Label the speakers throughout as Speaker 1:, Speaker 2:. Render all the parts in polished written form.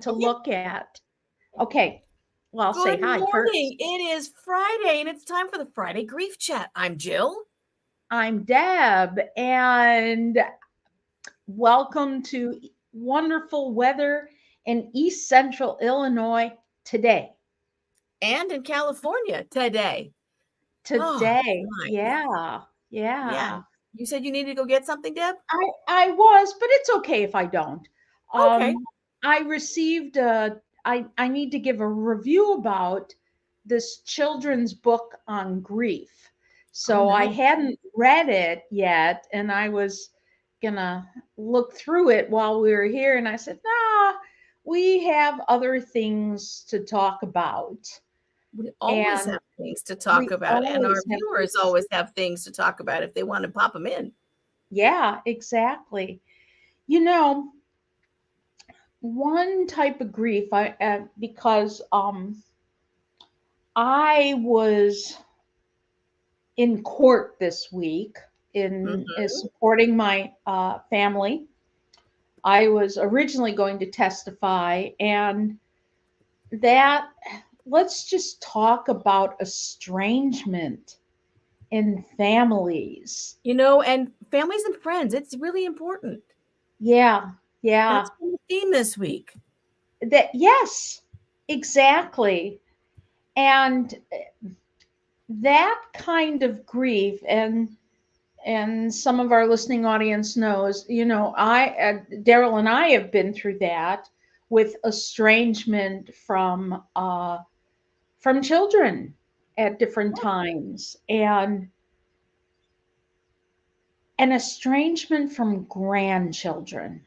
Speaker 1: to look at. Okay, well, I'll say
Speaker 2: Good
Speaker 1: hi first.
Speaker 2: morning. It is Friday and it's time for the Friday Grief Chat. I'm Jill.
Speaker 1: I'm Deb, and welcome to wonderful weather in East Central Illinois today.
Speaker 2: And in California today. Oh,
Speaker 1: Today,
Speaker 2: nice.
Speaker 1: yeah,
Speaker 2: Yeah.
Speaker 1: yeah.
Speaker 2: You said you needed to go get something, Deb?
Speaker 1: I was, but it's okay if I don't.
Speaker 2: Okay.
Speaker 1: I received I need to give a review about this children's book on grief.
Speaker 2: Oh,
Speaker 1: So I
Speaker 2: no.
Speaker 1: hadn't read it yet, and I was gonna look through it while we were here, and I said, nah, we have other things to talk about.
Speaker 2: We always
Speaker 1: And
Speaker 2: have things to talk
Speaker 1: we
Speaker 2: about, and our
Speaker 1: always have
Speaker 2: viewers
Speaker 1: things.
Speaker 2: always have things to talk about if they want to pop them in.
Speaker 1: Yeah, exactly. You know, one type of grief because I was in court this week in
Speaker 2: Hmm.
Speaker 1: supporting my family. I was originally going to testify, and that let's just talk about estrangement in families.
Speaker 2: And families and friends, it's really important.
Speaker 1: Yeah, yeah.
Speaker 2: That's been the theme this week.
Speaker 1: That yes, exactly. And that kind of grief, and some of our listening audience knows, Daryl and I have been through that with estrangement from children at different times, and an estrangement from grandchildren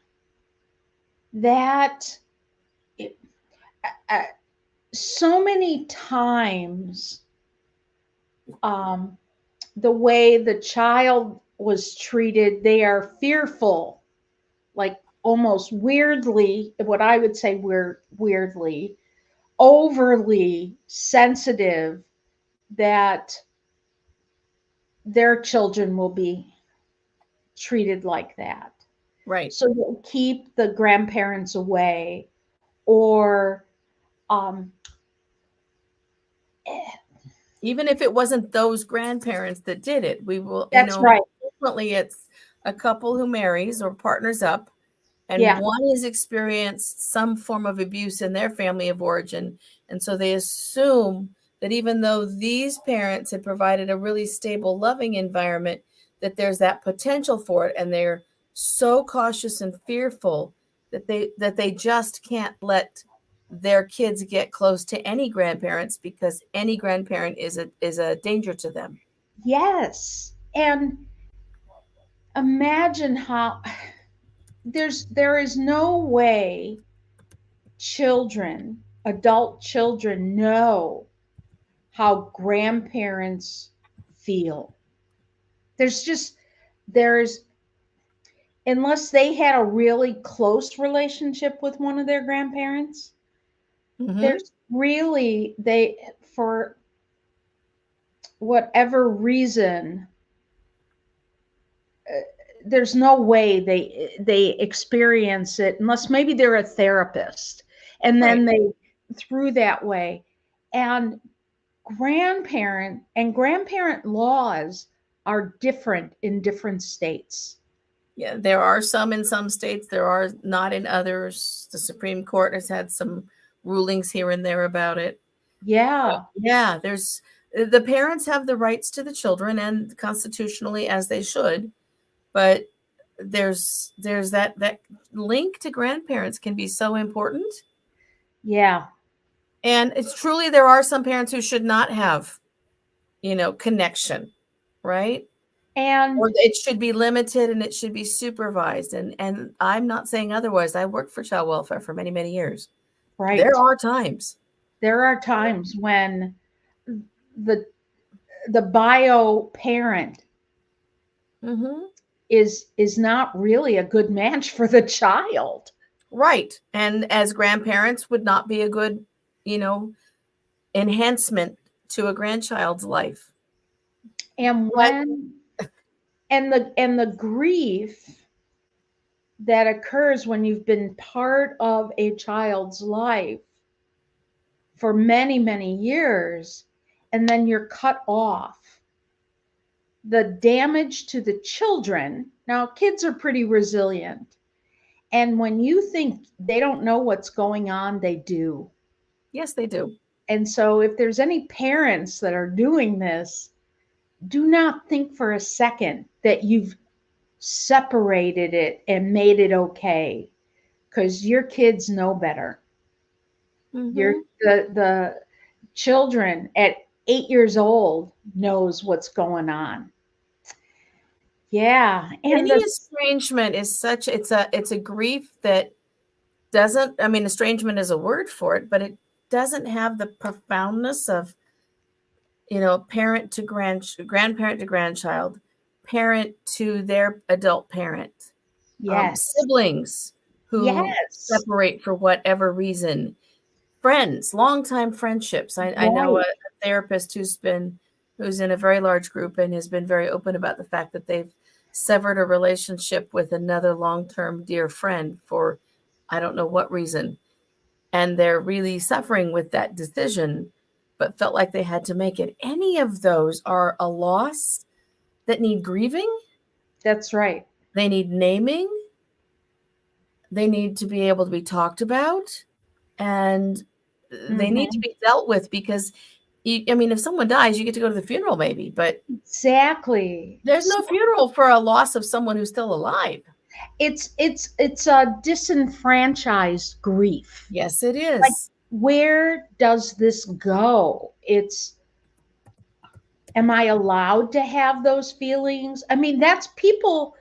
Speaker 1: that uh, so many times, um, the way the child was treated, they are fearful, like almost weirdly, what I would say weirdly, overly sensitive that their children will be treated like that.
Speaker 2: Right.
Speaker 1: So they'll keep the grandparents away, or um,
Speaker 2: Even if it wasn't those grandparents that did it, we will,
Speaker 1: that's right.
Speaker 2: frequently it's a couple who marries or partners up, and
Speaker 1: Yeah.
Speaker 2: one has experienced some form of abuse in their family of origin. And so they assume that even though these parents had provided a really stable, loving environment, that there's that potential for it. And they're so cautious and fearful that they just can't let their kids get close to any grandparents because any grandparent is a danger to them.
Speaker 1: Yes. And imagine how there is no way children, adult children, know how grandparents feel. There's just, there's, unless they had a really close relationship with one of their grandparents,
Speaker 2: Hmm.
Speaker 1: there's really, for whatever reason, uh, there's no way they experience it unless maybe they're a therapist, and
Speaker 2: Right.
Speaker 1: then they through that way. And grandparent laws are different in different states.
Speaker 2: Yeah, there are some in some states, there are not in others. The Supreme Court has had some rulings here and there about it. But
Speaker 1: Yeah.
Speaker 2: yeah, the parents have the rights to the children and constitutionally as they should, but there's that link to grandparents can be so important.
Speaker 1: Yeah.
Speaker 2: And it's truly there are some parents who should not have, connection, right?
Speaker 1: And
Speaker 2: Or it should be limited and it should be supervised. And I'm not saying otherwise. I worked for child welfare for many, many years. There
Speaker 1: right,
Speaker 2: are times.
Speaker 1: there are times when the the bio parent
Speaker 2: Hmm.
Speaker 1: is not really a good match for the child.
Speaker 2: Right. And as grandparents would not be a good, you know, enhancement to a grandchild's life.
Speaker 1: And
Speaker 2: But
Speaker 1: when and the grief that occurs when you've been part of a child's life for many, many years, and then you're cut off. The damage to the children, now kids are pretty resilient. And when you think they don't know what's going on, they do.
Speaker 2: Yes, they do.
Speaker 1: And so if there's any parents that are doing this, do not think for a second that you've separated it and made it okay, because your kids know better. Your
Speaker 2: Mm-hmm.
Speaker 1: the children at 8 years old knows what's going on. Yeah, and
Speaker 2: Any
Speaker 1: the
Speaker 2: estrangement is such it's a grief that doesn't, I mean, estrangement is a word for it, but it doesn't have the profoundness of, parent to grandparent to grandchild, parent to their adult parent,
Speaker 1: yes,
Speaker 2: siblings who
Speaker 1: yes,
Speaker 2: separate for whatever reason, friends, longtime friendships. I know
Speaker 1: right.
Speaker 2: a therapist who's in a very large group and has been very open about the fact that they've severed a relationship with another long-term dear friend for I don't know what reason. And they're really suffering with that decision, but felt like they had to make it. Any of those are a loss that need grieving.
Speaker 1: That's right.
Speaker 2: They need naming. They need to be able to be talked about. And they need to
Speaker 1: Hmm.
Speaker 2: be dealt with because, I mean, if someone dies, you get to go to the funeral maybe, but
Speaker 1: Exactly.
Speaker 2: there's
Speaker 1: So
Speaker 2: no funeral for a loss of someone who's still alive.
Speaker 1: it's a disenfranchised grief.
Speaker 2: Yes, it
Speaker 1: Like,
Speaker 2: is.
Speaker 1: where does this go? It's, am I allowed to have those feelings? I mean, that's people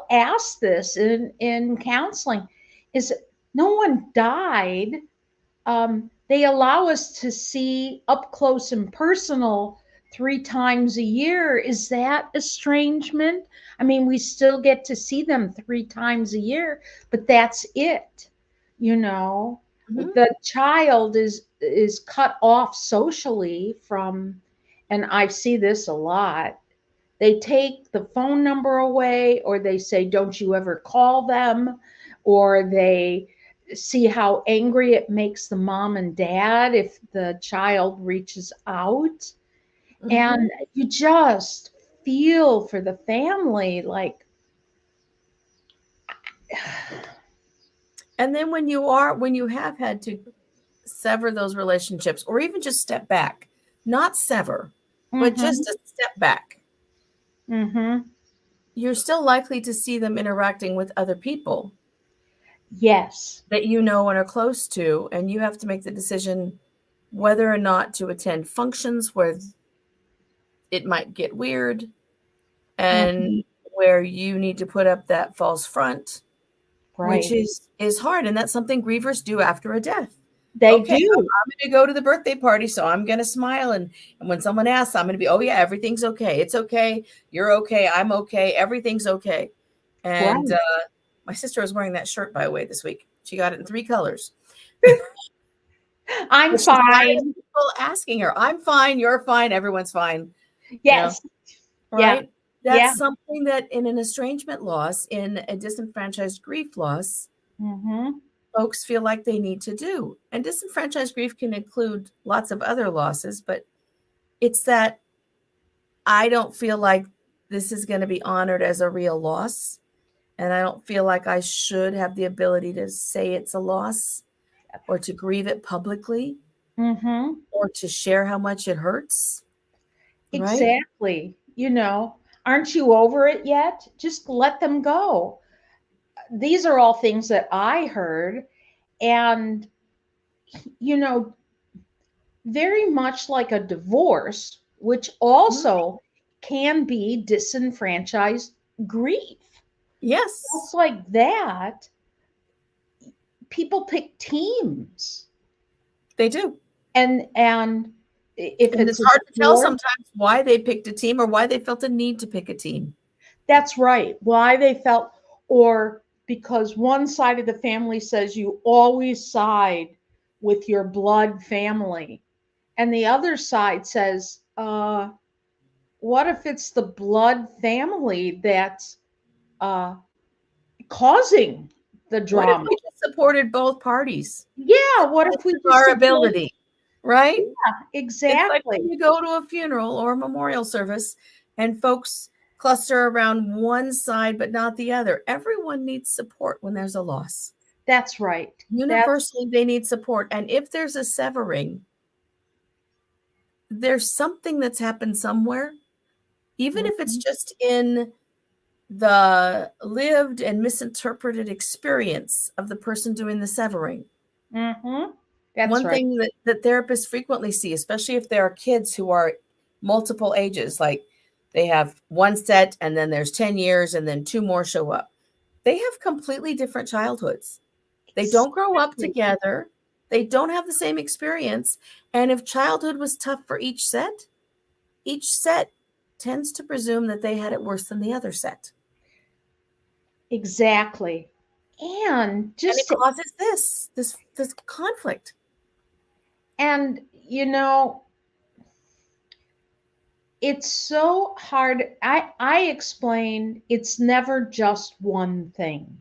Speaker 1: ask this in counseling. Is no one died? They allow us to see up close and personal 3 times a year. Is that estrangement? I mean, we still get to see them 3 times a year, but that's it. You know,
Speaker 2: Mhm.
Speaker 1: the child is cut off socially from, and I see this a lot. They take the phone number away, or they say, don't you ever call them, or they see how angry it makes the mom and dad if the child reaches out.
Speaker 2: Mhm.
Speaker 1: And you just feel for the family like,
Speaker 2: And then when you have had to sever those relationships or even just step back, not sever, but
Speaker 1: mm-hmm,
Speaker 2: just a step back,
Speaker 1: mm-hmm,
Speaker 2: you're still likely to see them interacting with other people
Speaker 1: yes,
Speaker 2: that you know and are close to. And you have to make the decision whether or not to attend functions where it might get weird
Speaker 1: mm-hmm,
Speaker 2: and where you need to put up that false front, which
Speaker 1: right.
Speaker 2: is hard. And that's something grievers do after a death.
Speaker 1: They
Speaker 2: Okay,
Speaker 1: do.
Speaker 2: I'm going to go to the birthday party, so I'm going to smile. And when someone asks, I'm going to be, oh, yeah, everything's okay. It's okay. You're okay. I'm okay. Everything's okay. And
Speaker 1: Right.
Speaker 2: my sister was wearing that shirt, by the way, this week. She got it in 3 colors.
Speaker 1: I'm
Speaker 2: But she's tired of
Speaker 1: fine.
Speaker 2: people asking her, I'm fine. You're fine. Everyone's fine. You know,
Speaker 1: Yes. Yeah.
Speaker 2: right?
Speaker 1: Yeah.
Speaker 2: That's something that in an estrangement loss, in a disenfranchised grief loss,
Speaker 1: Mm-hmm.
Speaker 2: folks feel like they need to do. And disenfranchised grief can include lots of other losses, but it's that I don't feel like this is going to be honored as a real loss. And I don't feel like I should have the ability to say it's a loss or to grieve it publicly
Speaker 1: Mm-hmm.
Speaker 2: or to share how much it hurts. Right?
Speaker 1: Exactly. Aren't you over it yet? Just let them go. These are all things that I heard. And, you know, very much like a divorce, which
Speaker 2: Mhm.
Speaker 1: also can be disenfranchised grief.
Speaker 2: Yes,
Speaker 1: Just like that, people pick teams.
Speaker 2: they do.
Speaker 1: And if
Speaker 2: And
Speaker 1: it's
Speaker 2: it's
Speaker 1: a
Speaker 2: hard to tell
Speaker 1: divorce,
Speaker 2: sometimes why they picked a team or why they felt a need to pick a team.
Speaker 1: that's right. Why they felt, or because one side of the family says you always side with your blood family, and the other side says, what if it's the blood family that's uh, causing the
Speaker 2: What if
Speaker 1: drama.
Speaker 2: we just supported both parties?
Speaker 1: Yeah, what if we
Speaker 2: Best of
Speaker 1: just
Speaker 2: our
Speaker 1: support-
Speaker 2: ability, right?
Speaker 1: Yeah,
Speaker 2: It's like when
Speaker 1: exactly.
Speaker 2: you go to a funeral or a memorial service and folks cluster around one side but not the other. Everyone needs support when there's a loss.
Speaker 1: That's right.
Speaker 2: Universally, they need support. And if there's a severing, there's something that's happened somewhere, even if it's just in the lived and misinterpreted experience of the person doing the severing.
Speaker 1: Mm-hmm. That's
Speaker 2: One
Speaker 1: right.
Speaker 2: thing that therapists frequently see, especially if there are kids who are multiple ages, like they have one set and then there's 10 years and then two more show up. They have completely different childhoods. They don't grow up together. They don't have the same experience. And if childhood was tough for each set tends to presume that they had it worse than the other set.
Speaker 1: Exactly. And
Speaker 2: it causes this conflict.
Speaker 1: And it's so hard. I explained it's never just one thing.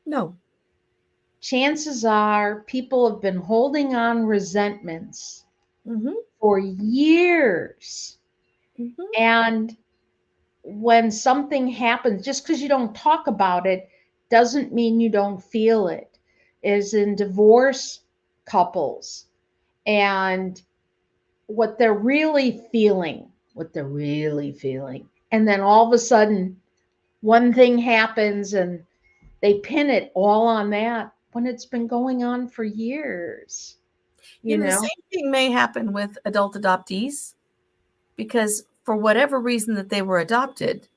Speaker 2: No.
Speaker 1: Chances are people have been holding on resentments
Speaker 2: Mm-hmm.
Speaker 1: for years.
Speaker 2: Mm-hmm.
Speaker 1: And when something happens, just because you don't talk about it doesn't mean you don't feel it. As in divorce couples, and what they're really feeling. And then all of a sudden, one thing happens and they pin it all on that when it's been going on for years. You know?
Speaker 2: The same thing may happen with adult adoptees, because for whatever reason that they were adopted,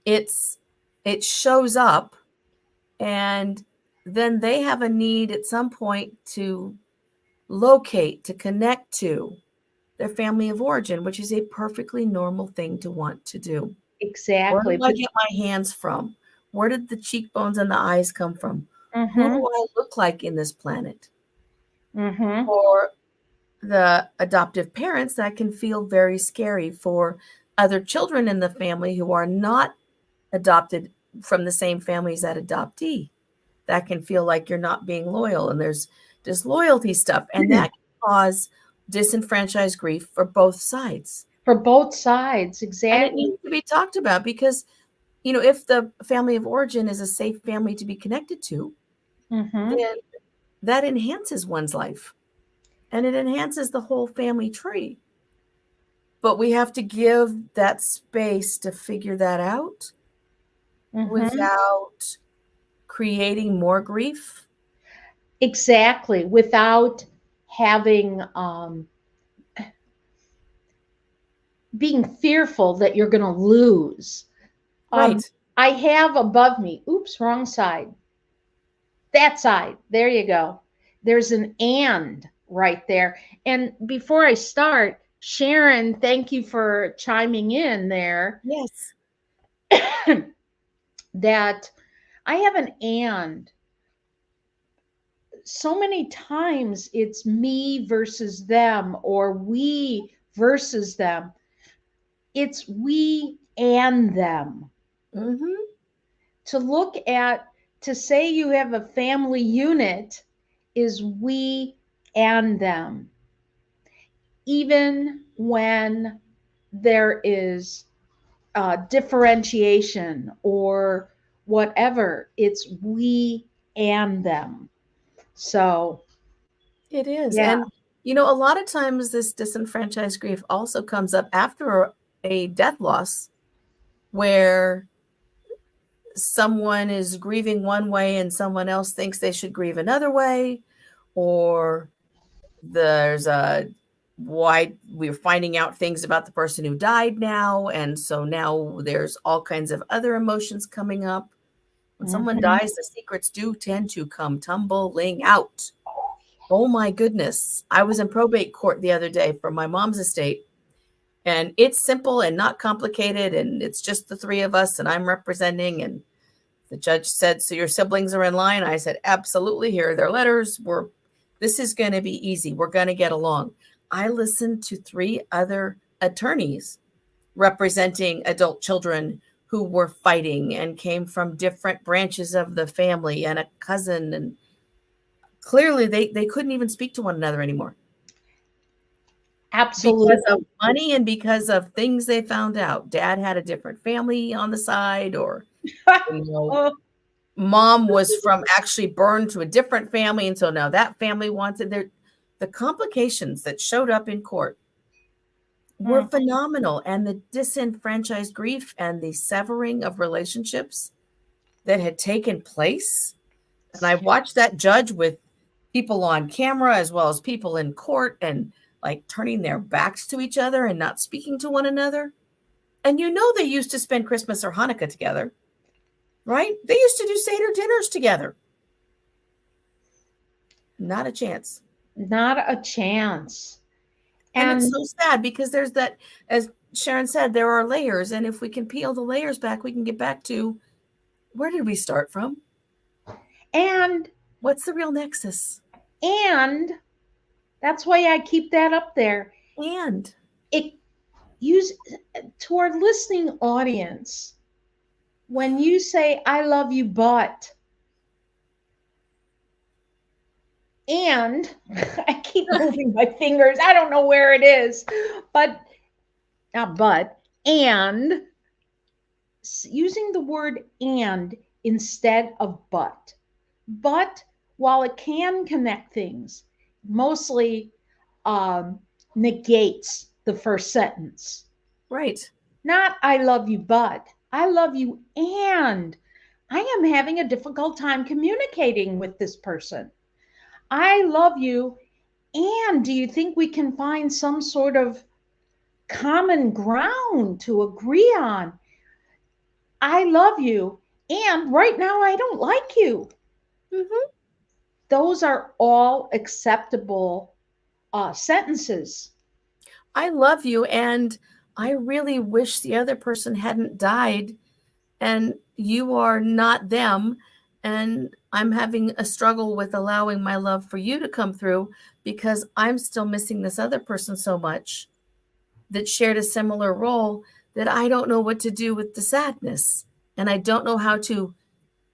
Speaker 2: it shows up, and then they have a need at some point to locate, to connect to their family of origin, which is a perfectly normal thing to want to do.
Speaker 1: Exactly.
Speaker 2: Where do I get my hands from? Where did the cheekbones and the eyes come from?
Speaker 1: Mm-hmm.
Speaker 2: Who do I look like in this planet?
Speaker 1: Mm-hmm.
Speaker 2: For the adoptive parents, that can feel very scary. For other children in the family who are not adopted from the same family as that adoptee, that can feel like you're not being loyal, and there's disloyalty stuff, and that can cause disenfranchised grief for both sides.
Speaker 1: For both sides, exactly.
Speaker 2: And it needs to be talked about, because if the family of origin is a safe family to be connected to,
Speaker 1: mm-hmm.
Speaker 2: then that enhances one's life, and it enhances the whole family tree. But we have to give that space to figure that out without creating more grief.
Speaker 1: Exactly. Without having being fearful that you're going to lose.
Speaker 2: Right.
Speaker 1: I have above me, oops, wrong side. That side. There you go. There's an and right there. And before I start, Sharon, thank you for chiming in there.
Speaker 2: Yes.
Speaker 1: That I have an and. So many times it's me versus them, or we versus them. It's we and them.
Speaker 2: Mm-hmm.
Speaker 1: To say you have a family unit is we and them. Even when there is differentiation or whatever, it's we and them. So
Speaker 2: it is.
Speaker 1: Yeah.
Speaker 2: And a lot of times this disenfranchised grief also comes up after a death loss, where someone is grieving one way and someone else thinks they should grieve another way, or there's why we're finding out things about the person who died now, and so now there's all kinds of other emotions coming up. When someone dies, the secrets do tend to come tumbling out. Oh my goodness. I was in probate court the other day for my mom's estate, and it's simple and not complicated, and it's just the three of us, and I'm representing. And the judge said, "So your siblings are in line?" I said, "Absolutely. Here are their letters. This is going to be easy. We're going to get along." I listened to three other attorneys representing adult children who were fighting and came from different branches of the family and a cousin, and clearly they couldn't even speak to one another anymore.
Speaker 1: Absolutely.
Speaker 2: Because of money and because of things they found out. Dad had a different family on the side, or mom was actually burned to a different family, and so now that family wanted the complications that showed up in court were phenomenal, and the disenfranchised grief and the severing of relationships that had taken place. And I watched that judge with people on camera as well as people in court, and like turning their backs to each other and not speaking to one another. And they used to spend Christmas or Hanukkah together, right? They used to do Seder dinners together. Not a chance.
Speaker 1: Not a chance.
Speaker 2: And it's so sad because there's that, as Sharon said, there are layers. And if we can peel the layers back, we can get back to, where did we start from?
Speaker 1: And
Speaker 2: what's the real nexus?
Speaker 1: And that's why I keep that up there.
Speaker 2: And
Speaker 1: to our listening audience, when you say, I love you, but, and I keep moving my fingers. I don't know where it is, but not but, and using the word and instead of but. But while it can connect things, mostly negates the first sentence.
Speaker 2: Right.
Speaker 1: Not I love you, but I love you, and I am having a difficult time communicating with this person. I love you, and do you think we can find some sort of common ground to agree on? I love you, and right now I don't like you.
Speaker 2: Mm-hmm.
Speaker 1: Those are all acceptable sentences.
Speaker 2: I love you, and I really wish the other person hadn't died, and you are not them, and I'm having a struggle with allowing my love for you to come through because I'm still missing this other person so much that shared a similar role that I don't know what to do with the sadness, and I don't know how to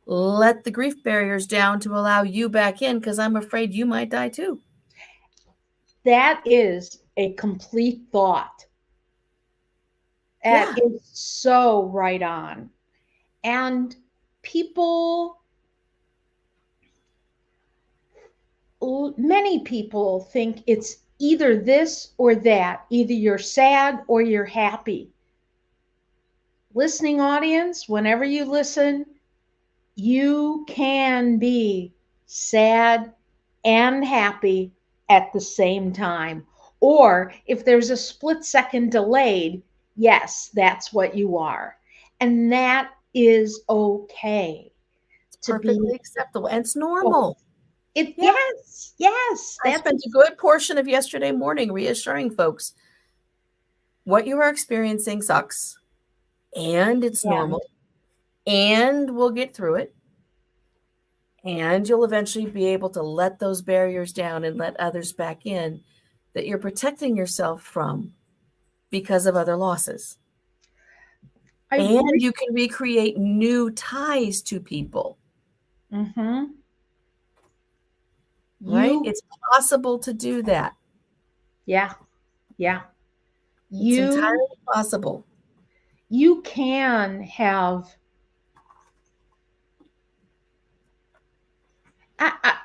Speaker 2: let the grief barriers down to allow you back in because I'm afraid you might die too.
Speaker 1: That is a complete thought. That is so right on. And many people think it's either this or that. Either you're sad or you're happy. Listening audience, whenever you listen, you can be sad and happy at the same time. Or if there's a split second delayed, yes, that's what you are. And that is okay.
Speaker 2: It's perfectly acceptable. And it's normal.
Speaker 1: Yes.
Speaker 2: I spent a good portion of yesterday morning reassuring folks what you are experiencing sucks, and it's normal, and we'll get through it, and you'll eventually be able to let those barriers down and let others back in that you're protecting yourself from because of other losses. And you can recreate new ties to people.
Speaker 1: Mm-hmm.
Speaker 2: Right? It's possible to do that.
Speaker 1: Yeah.
Speaker 2: It's entirely possible.
Speaker 1: You can have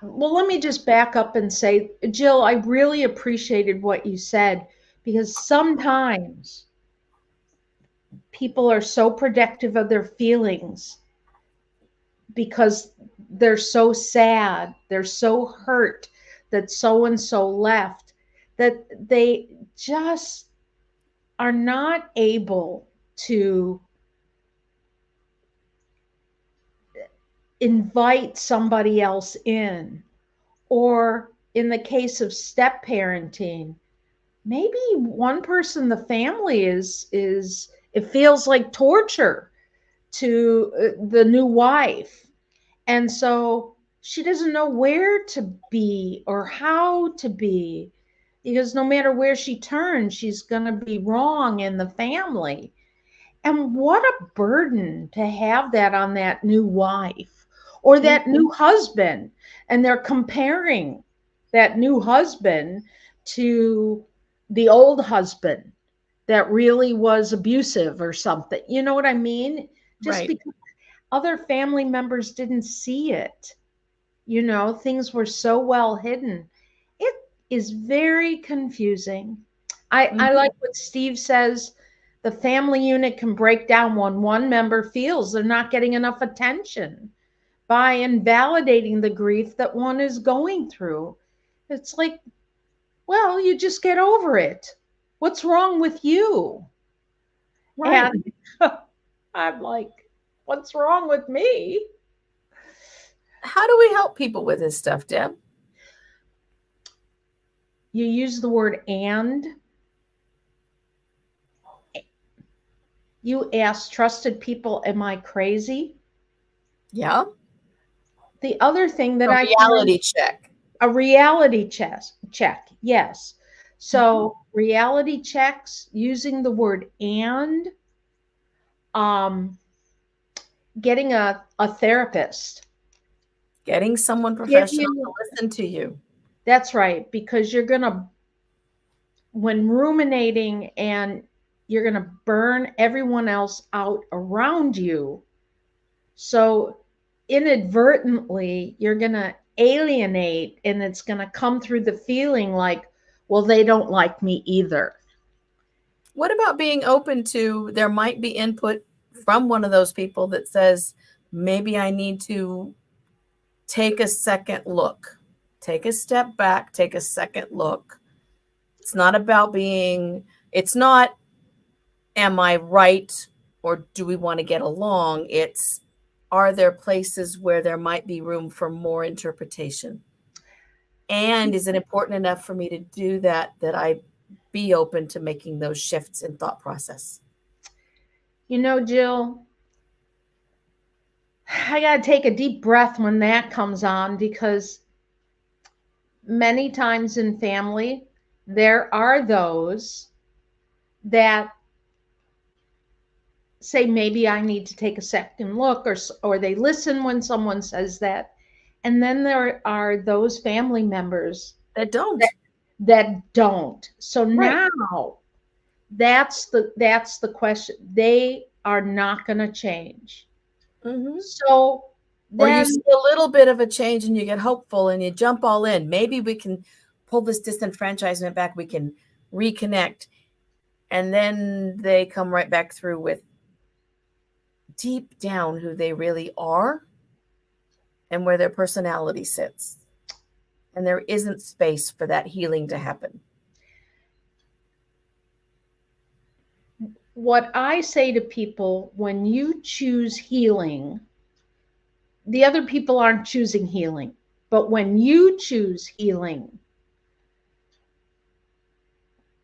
Speaker 1: well, let me just back up and say, Jill, I really appreciated what you said, because sometimes people are so protective of their feelings because they're so sad, they're so hurt that so-and-so left, that they just are not able to invite somebody else in. Or in the case of step parenting, maybe one person in the family is it feels like torture to the new wife, and so she doesn't know where to be or how to be, because no matter where she turns, she's going to be wrong in the family. And what a burden to have that on that new wife or that new husband. And they're comparing that new husband to the old husband that really was abusive or something. You know what I mean? Just
Speaker 2: Right.
Speaker 1: because other family members didn't see it. You know, things were so well hidden. It is very confusing. I
Speaker 2: Mhm.
Speaker 1: like what Steve says. The family unit can break down when one member feels they're not getting enough attention by invalidating the grief that one is going through. It's like, well, you just get over it. What's wrong with you?
Speaker 2: Right.
Speaker 1: And I'm like, what's wrong with me?
Speaker 2: How do we help people with this stuff, Deb?
Speaker 1: You use the word and. You ask trusted people, am I crazy?
Speaker 2: Yeah.
Speaker 1: The other thing that
Speaker 2: A
Speaker 1: I find,
Speaker 2: reality check.
Speaker 1: a reality check, yes.
Speaker 2: Mhm.
Speaker 1: So reality checks using the word and, um, getting a therapist.
Speaker 2: Getting someone
Speaker 1: Give
Speaker 2: professional to
Speaker 1: you,
Speaker 2: listen to you.
Speaker 1: that's right, because you're gonna, when ruminating and you're gonna burn everyone else out around you. So inadvertently, you're going to alienate, and it's going to come through the feeling like, well, they don't like me either.
Speaker 2: What about being open to there might be input from one of those people that says, maybe I need to take a second look, take a step back, take a second look. It's not about being, it's not, am I right or do we want to get along? It's, are there places where there might be room for more interpretation? And is it important enough for me to do that, that I be open to making those shifts in thought process?
Speaker 1: You know, Jill, I got to take a deep breath when that comes on because many times in family, there are those that say maybe I need to take a second look, or they listen when someone says that. And then there are those family members
Speaker 2: That don't.
Speaker 1: that that don't. So
Speaker 2: Right.
Speaker 1: now that's the question. They are not going to change.
Speaker 2: Mhm.
Speaker 1: So
Speaker 2: Or you
Speaker 1: then
Speaker 2: see a little bit of a change and you get hopeful and you jump all in. Maybe we can pull this disenfranchisement back. We can reconnect. And then they come right back through with deep down who they really are and where their personality sits. And there isn't space for that healing to happen.
Speaker 1: what I say to people, when you choose healing, the other people aren't choosing healing. But when you choose healing,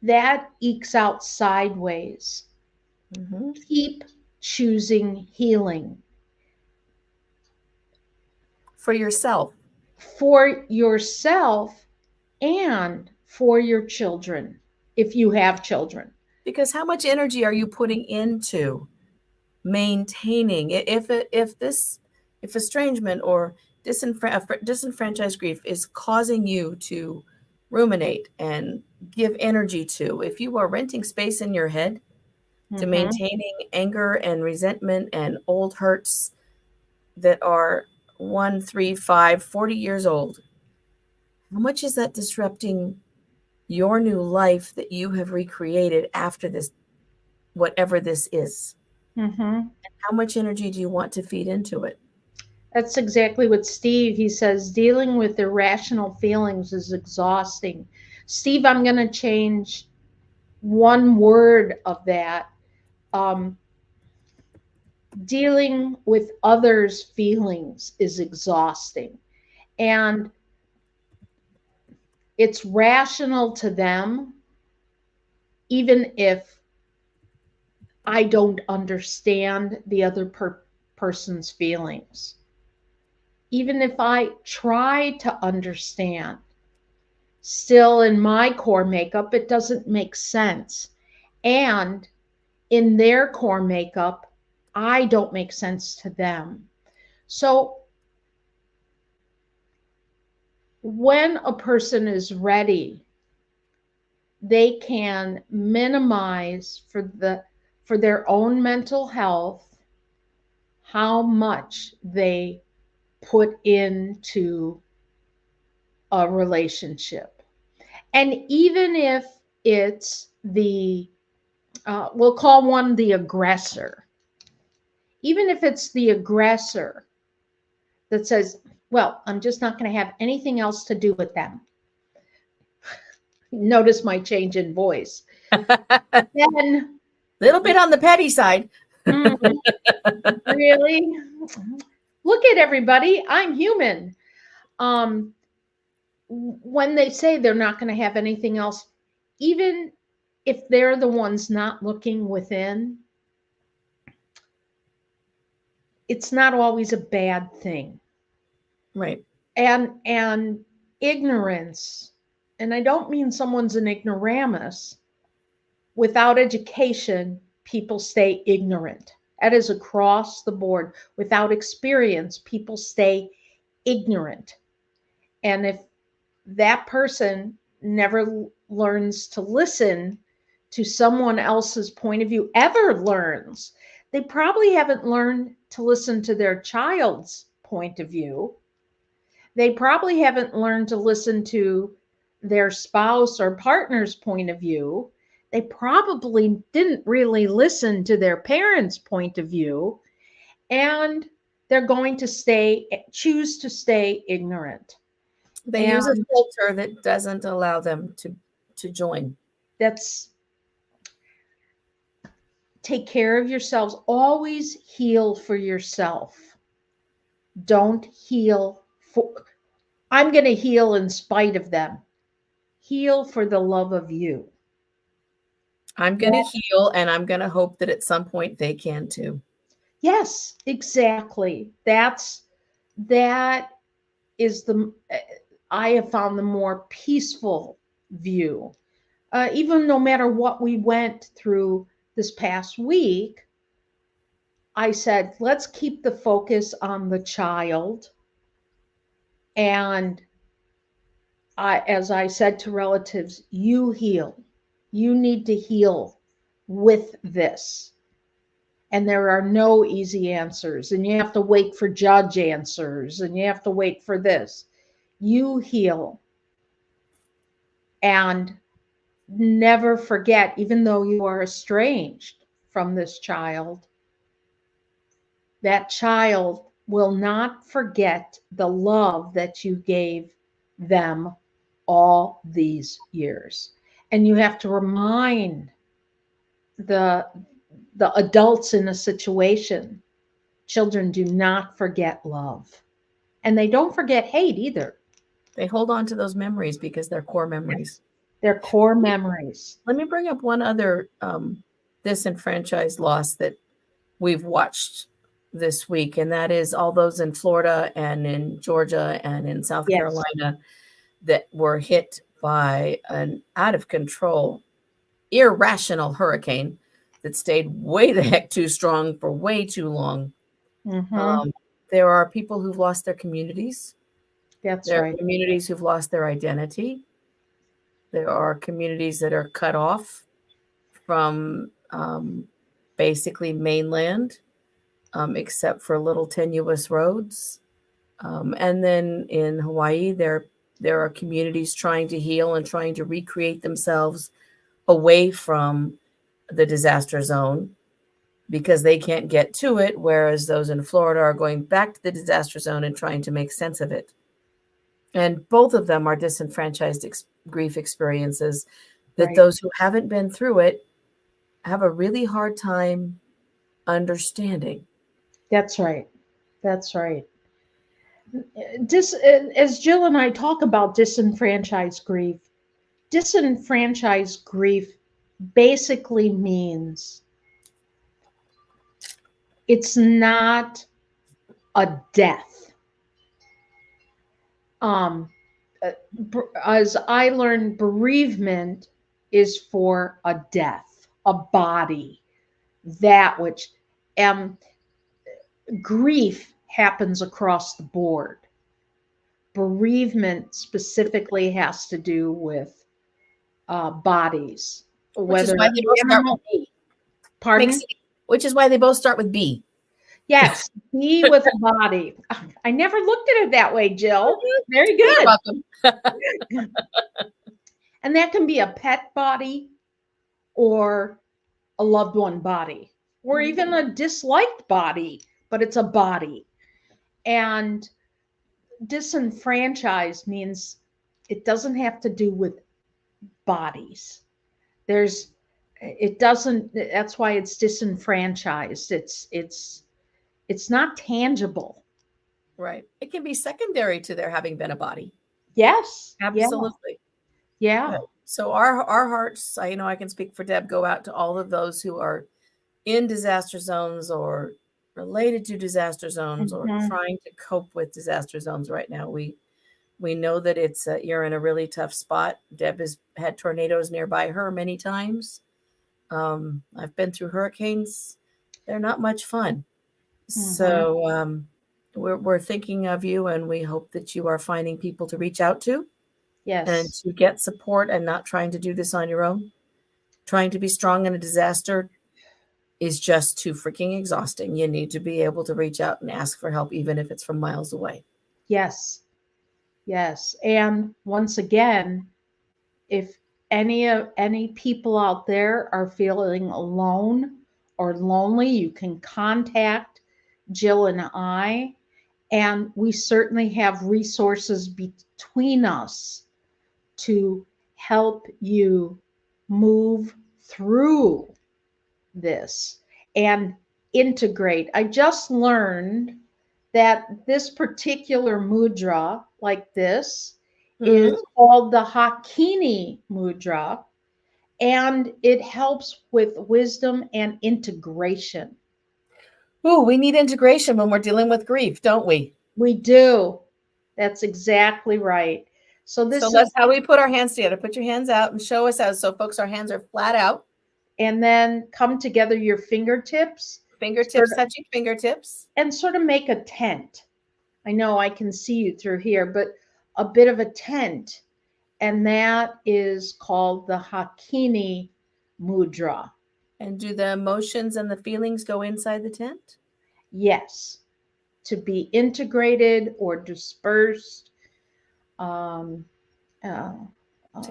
Speaker 1: that ekes out sideways.
Speaker 2: Mm-hmm.
Speaker 1: Keep choosing healing
Speaker 2: For yourself.
Speaker 1: for yourself and for your children, if you have children.
Speaker 2: Because how much energy are you putting into maintaining if estrangement or disenfranchised grief is causing you to ruminate and give energy to, if you are renting space in your head to
Speaker 1: Mm-hmm.
Speaker 2: maintaining anger and resentment and old hurts that are 1, 3, 5, 40 years old, how much is that disrupting your new life that you have recreated after this, whatever this is?
Speaker 1: Mm-hmm.
Speaker 2: How much energy do you want to feed into it?
Speaker 1: That's exactly what Steve, he says, dealing with irrational feelings is exhausting. Steve, I'm going to change one word of that. Um, Dealing with others' feelings is exhausting. And it's rational to them, even if I don't understand the other person's feelings. Even if I try to understand, still in my core makeup, it doesn't make sense. And in their core makeup, I don't make sense to them. So when a person is ready, they can minimize for their own mental health how much they put into a relationship. And even if it's we'll call one the aggressor, even if it's the aggressor that says, well, I'm just not going to have anything else to do with them. Notice my change in voice. Then,
Speaker 2: little bit on the petty side.
Speaker 1: Really? Look at everybody. I'm human. When they say they're not going to have anything else, even if they're the ones not looking within, it's not always a bad thing.
Speaker 2: Right.
Speaker 1: And ignorance, and I don't mean someone's an ignoramus. Without education, people stay ignorant. That is across the board. Without experience, people stay ignorant. And if that person never learns to listen to someone else's point of view, ever learns, they probably haven't learned to listen to their child's point of view. They probably haven't learned to listen to their spouse or partner's point of view. They probably didn't really listen to their parents' point of view, and they're going to choose to stay ignorant.
Speaker 2: They use a filter that doesn't allow them to join.
Speaker 1: Take care of yourselves. Always heal for yourself. Don't heal for, I'm going to heal in spite of them. Heal for the love of you.
Speaker 2: I'm going to heal, and I'm going to hope that at some point they can too.
Speaker 1: Yes, exactly. That is I have found the more peaceful view. Even no matter what we went through this past week, I said, let's keep the focus on the child. And as I said to relatives, you heal. You need to heal with this. And there are no easy answers. And you have to wait for judge answers. And you have to wait for this. You heal. And never forget, even though you are estranged from this child, that child will not forget the love that you gave them all these years. And you have to remind the adults in a situation, children do not forget love. And they don't forget hate either.
Speaker 2: They hold on to those memories because they're core memories.
Speaker 1: They're core memories.
Speaker 2: Let me bring up one other disenfranchised loss that we've watched this week, and that is all those in Florida and in Georgia and in South Carolina that were hit by an out of control, irrational hurricane that stayed way the heck too strong for way too long. There are people who've lost their communities. There are communities who've lost their identity. There are communities that are cut off from basically mainland, except for little tenuous roads. And then in Hawaii, there are communities trying to heal and trying to recreate themselves away from the disaster zone because they can't get to it, whereas those in Florida are going back to the disaster zone and trying to make sense of it. And both of them are disenfranchised grief experiences that those who haven't been through it have a really hard time understanding.
Speaker 1: That's right. That's right. As Jill and I talk about disenfranchised grief basically means it's not a death. As I learned, bereavement is for a death, a body. that which grief happens across the board. Bereavement specifically has to do with bodies,
Speaker 2: Which is
Speaker 1: whether
Speaker 2: why they both start with B.
Speaker 1: pardon.
Speaker 2: Which is why they both start with B.
Speaker 1: Yes, be with a body. I never looked at it that way, Jill. Very
Speaker 2: You're
Speaker 1: good.
Speaker 2: welcome.
Speaker 1: And that can be a pet body or a loved one body or even a disliked body, but it's a body. And disenfranchised means it doesn't have to do with bodies. That's why it's disenfranchised. It's not tangible.
Speaker 2: Right. It can be secondary to there having been a body.
Speaker 1: Yes.
Speaker 2: Absolutely.
Speaker 1: Yeah.
Speaker 2: So our hearts, I can speak for Deb, go out to all of those who are in disaster zones or related to disaster zones or trying to cope with disaster zones right now. We know that you're in a really tough spot. Deb has had tornadoes nearby her many times. I've been through hurricanes. They're not much fun. So we're thinking of you, and we hope that you are finding people to reach out to.
Speaker 1: Yes.
Speaker 2: And to get support and not trying to do this on your own. Trying to be strong in a disaster is just too freaking exhausting. You need to be able to reach out and ask for help, even if it's from miles away.
Speaker 1: Yes. Yes. And once again, if any people out there are feeling alone or lonely, you can contact Jill and I, and we certainly have resources between us to help you move through this and integrate. I just learned that this particular mudra, like this, is called the Hakini mudra, and it helps with wisdom and integration.
Speaker 2: Oh, we need integration when we're dealing with grief, don't we?
Speaker 1: We do. That's exactly right. So
Speaker 2: that's how we put our hands together. Put your hands out and show us how. So folks, our hands are flat out.
Speaker 1: And then come together your fingertips.
Speaker 2: Touching fingertips.
Speaker 1: And sort of make a tent. I know I can see you through here, but a bit of a tent. And that is called the Hakini mudra.
Speaker 2: And do the emotions and the feelings go inside the tent?
Speaker 1: Yes. To be integrated or dispersed. To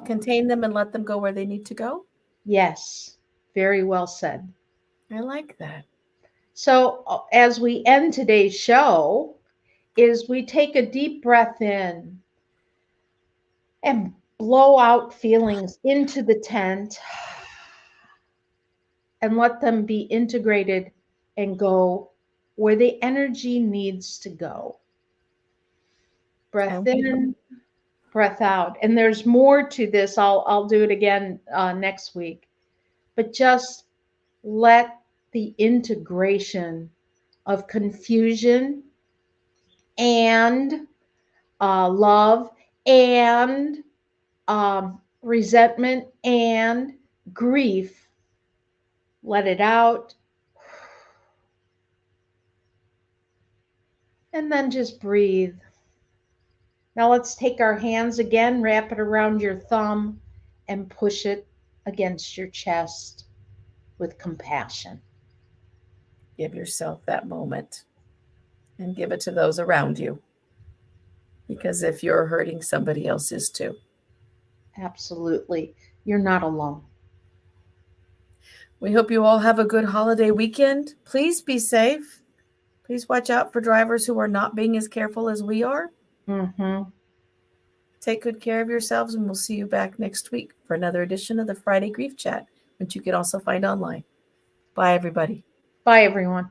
Speaker 2: contain them and let them go where they need to go?
Speaker 1: Yes. Very well said.
Speaker 2: I like that.
Speaker 1: So as we end today's show, is we take a deep breath in and blow out feelings into the tent and let them be integrated and go where the energy needs to go. Breath in, breath out. And there's more to this. I'll do it again next week. But just let the integration of confusion and love and resentment and grief, let it out. And then just breathe. Now let's take our hands again, wrap it around your thumb, and push it against your chest with compassion.
Speaker 2: Give yourself that moment and give it to those around you. Because if you're hurting, somebody else is too.
Speaker 1: Absolutely. You're not alone.
Speaker 2: We hope you all have a good holiday weekend. Please be safe. Please watch out for drivers who are not being as careful as we are. Take good care of yourselves, and we'll see you back next week for another edition of the Friday Grief Chat, which you can also find online. Bye, everybody.
Speaker 1: Bye, everyone.